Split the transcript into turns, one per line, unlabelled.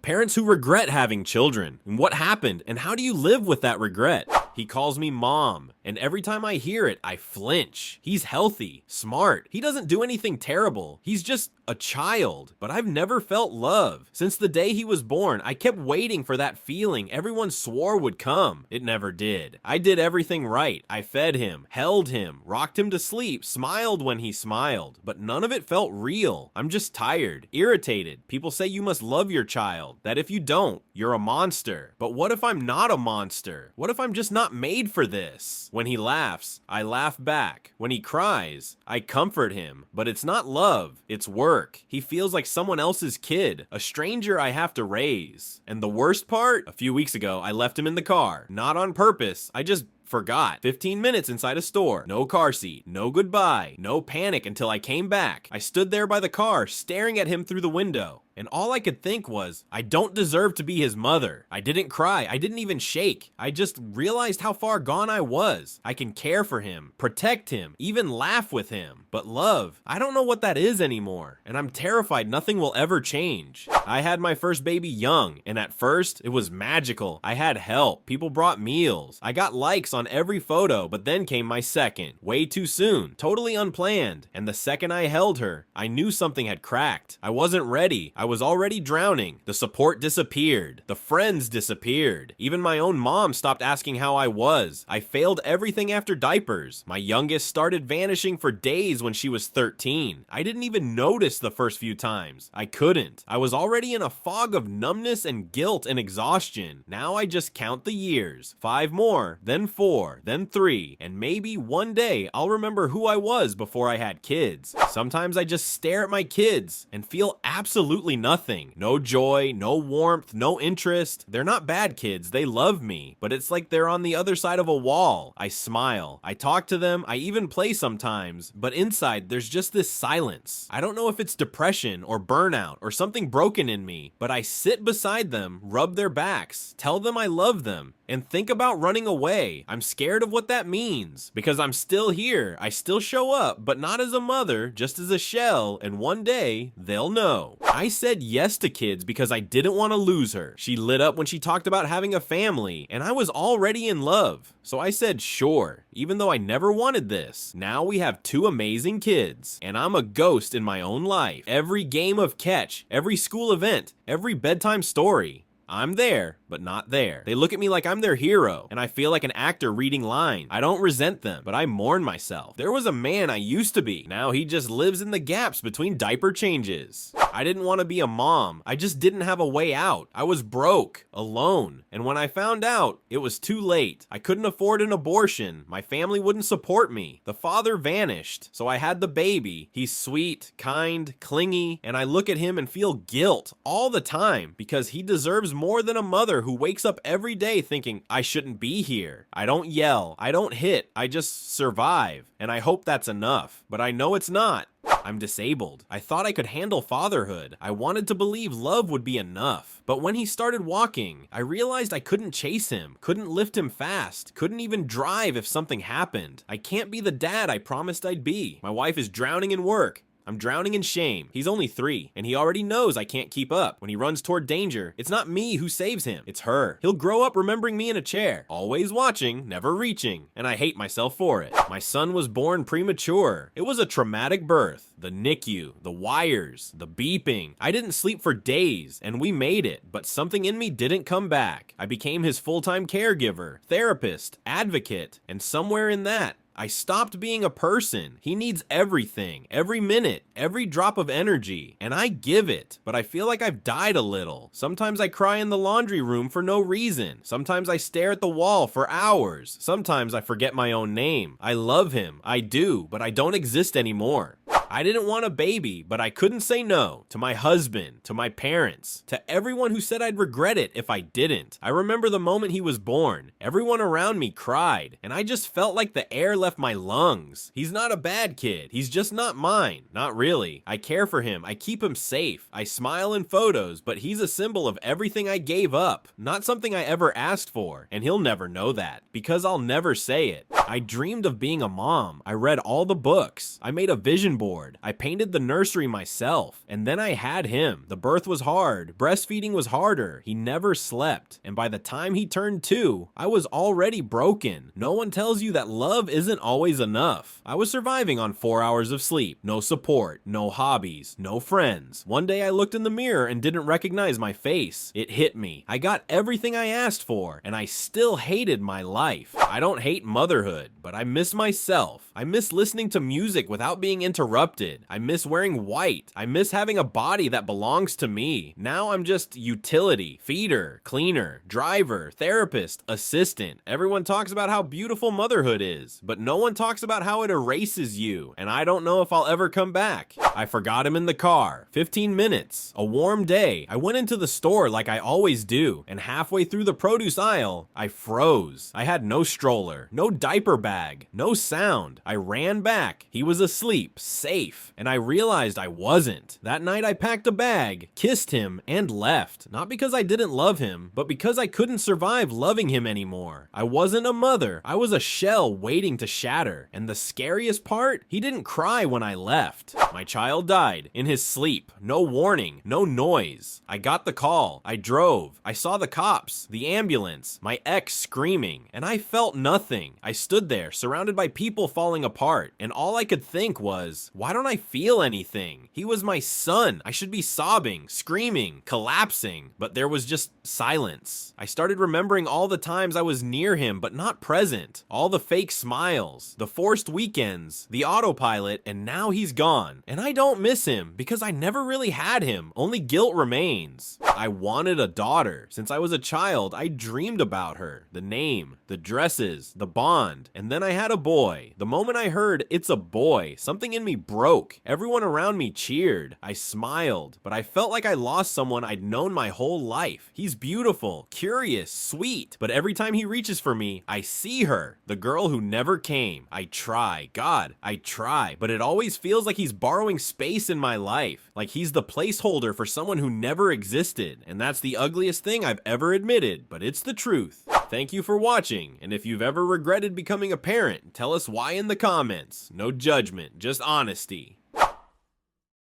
Parents who regret having children. And what happened? And how do you live with that regret? He calls me mom, and every time I hear it, I flinch. He's healthy, smart. He doesn't do anything terrible. He's just a child. But I've never felt love. Since the day he was born, I kept waiting for that feeling everyone swore would come. It never did. I did everything right. I fed him, held him, rocked him to sleep, smiled when he smiled. But none of it felt real. I'm just tired, irritated. People say you must love your child, that if you don't, you're a monster. But what if I'm not a monster? What if I'm just not made for this? When he laughs, I laugh back. When he cries, I comfort him. But it's not love, it's work. He feels like someone else's kid, a stranger I have to raise. And the worst part? A few weeks ago, I left him in the car. Not on purpose, I just forgot. 15 minutes inside a store. No car seat. No goodbye. No panic until I came back. I stood there by the car, staring at him through the window. And all I could think was, I don't deserve to be his mother. I didn't cry. I didn't even shake. I just realized how far gone I was. I can care for him, protect him, even laugh with him. But love, I don't know what that is anymore. And I'm terrified nothing will ever change. I had my first baby young, and at first, it was magical. I had help. People brought meals. I got likes on every photo, but then came my second. Way too soon. Totally unplanned. And the second I held her, I knew something had cracked. I wasn't ready. I was already drowning. The support disappeared. The friends disappeared. Even my own mom stopped asking how I was. I failed everything after diapers. My youngest started vanishing for days when she was 13. I didn't even notice the first few times. I couldn't. I was already in a fog of numbness and guilt and exhaustion. Now I just count the years. 5 more, then 4, then 3, and maybe one day I'll remember who I was before I had kids. Sometimes I just stare at my kids and feel absolutely nothing. No joy, no warmth, no interest. They're not bad kids, they love me, but it's like they're on the other side of a wall. I smile, I talk to them, I even play sometimes, but inside there's just this silence. I don't know if it's depression or burnout or something broken in me, but I sit beside them, rub their backs, tell them I love them, and think about running away. I'm scared of what that means, because I'm still here. I still show up, but not as a mother, just as a shell, and one day, they'll know. I said yes to kids because I didn't want to lose her. She lit up when she talked about having a family, and I was already in love. So I said sure, even though I never wanted this. Now we have 2 amazing kids, and I'm a ghost in my own life. Every game of catch, every school event, every bedtime story. I'm there, but not there. They look at me like I'm their hero, and I feel like an actor reading lines. I don't resent them, but I mourn myself. There was a man I used to be. Now he just lives in the gaps between diaper changes. I didn't want to be a mom. I just didn't have a way out. I was broke, alone, and when I found out, it was too late. I couldn't afford an abortion. My family wouldn't support me. The father vanished, so I had the baby. He's sweet, kind, clingy, and I look at him and feel guilt all the time because he deserves more than a mother who wakes up every day thinking, I shouldn't be here. I don't yell, I don't hit, I just survive, and I hope that's enough, but I know it's not. I'm disabled. I thought I could handle fatherhood. I wanted to believe love would be enough. But when he started walking, I realized I couldn't chase him, couldn't lift him fast, couldn't even drive if something happened. I can't be the dad I promised I'd be. My wife is drowning in work. I'm drowning in shame. He's only 3, and he already knows I can't keep up. When he runs toward danger, it's not me who saves him, it's her. He'll grow up remembering me in a chair, always watching, never reaching, and I hate myself for it. My son was born premature. It was a traumatic birth. The NICU, the wires, the beeping. I didn't sleep for days, and we made it, but something in me didn't come back. I became his full-time caregiver, therapist, advocate, and somewhere in that, I stopped being a person. He needs everything, every minute, every drop of energy, and I give it, but I feel like I've died a little. Sometimes I cry in the laundry room for no reason. Sometimes I stare at the wall for hours. Sometimes I forget my own name. I love him, I do, but I don't exist anymore. I didn't want a baby, but I couldn't say no to my husband, to my parents, to everyone who said I'd regret it if I didn't. I remember the moment he was born. Everyone around me cried, and I just felt like the air left my lungs. He's not a bad kid. He's just not mine. Not really. I care for him. I keep him safe. I smile in photos, but he's a symbol of everything I gave up. Not something I ever asked for, and he'll never know that, because I'll never say it. I dreamed of being a mom. I read all the books. I made a vision board. board. I painted the nursery myself. And then I had him. The birth was hard. Breastfeeding was harder. He never slept. And by the time he turned 2, I was already broken. No one tells you that love isn't always enough. I was surviving on 4 hours of sleep. No support. No hobbies. No friends. One day I looked in the mirror and didn't recognize my face. It hit me. I got everything I asked for, and I still hated my life. I don't hate motherhood, but I miss myself. I miss listening to music without being interrupted. I miss wearing white. I miss having a body that belongs to me. Now I'm just utility, feeder, cleaner, driver, therapist, assistant. Everyone talks about how beautiful motherhood is, but no one talks about how it erases you, and I don't know if I'll ever come back. I forgot him in the car. 15 minutes. A warm day. I went into the store like I always do, and halfway through the produce aisle, I froze. I had no stroller, no diaper bag, no sound. I ran back. He was asleep, safe, and I realized I wasn't. That night I packed a bag, kissed him, and left. Not because I didn't love him, but because I couldn't survive loving him anymore. I wasn't a mother. I was a shell waiting to shatter. And the scariest part, he didn't cry when I left. My child died in his sleep. No warning, no noise. I got the call. I drove. I saw the cops, the ambulance, my ex screaming, and I felt nothing. I stood there surrounded by people falling apart, and all I could think was, why don't I feel anything? He was my son. I should be sobbing, screaming, collapsing, but there was just silence. I started remembering all the times I was near him but not present, all the fake smiles, the forced weekends, the autopilot, and now he's gone. And I don't miss him because I never really had him. Only guilt remains. I wanted a daughter. Since I was a child, I dreamed about her. The name, the dresses, the bond, and then I had a boy. The moment I heard it's a boy, something in me broke. Everyone around me cheered. I smiled, but I felt like I lost someone I'd known my whole life. He's beautiful, curious, sweet, but every time he reaches for me, I see her, the girl who never came. I try, God, I try, but it always feels like he's borrowing space in my life, like he's the placeholder for someone who never existed, and that's the ugliest thing I've ever admitted, but it's the truth. Thank you for watching, and if you've ever regretted becoming a parent, tell us why in the comments. No judgment, just honesty.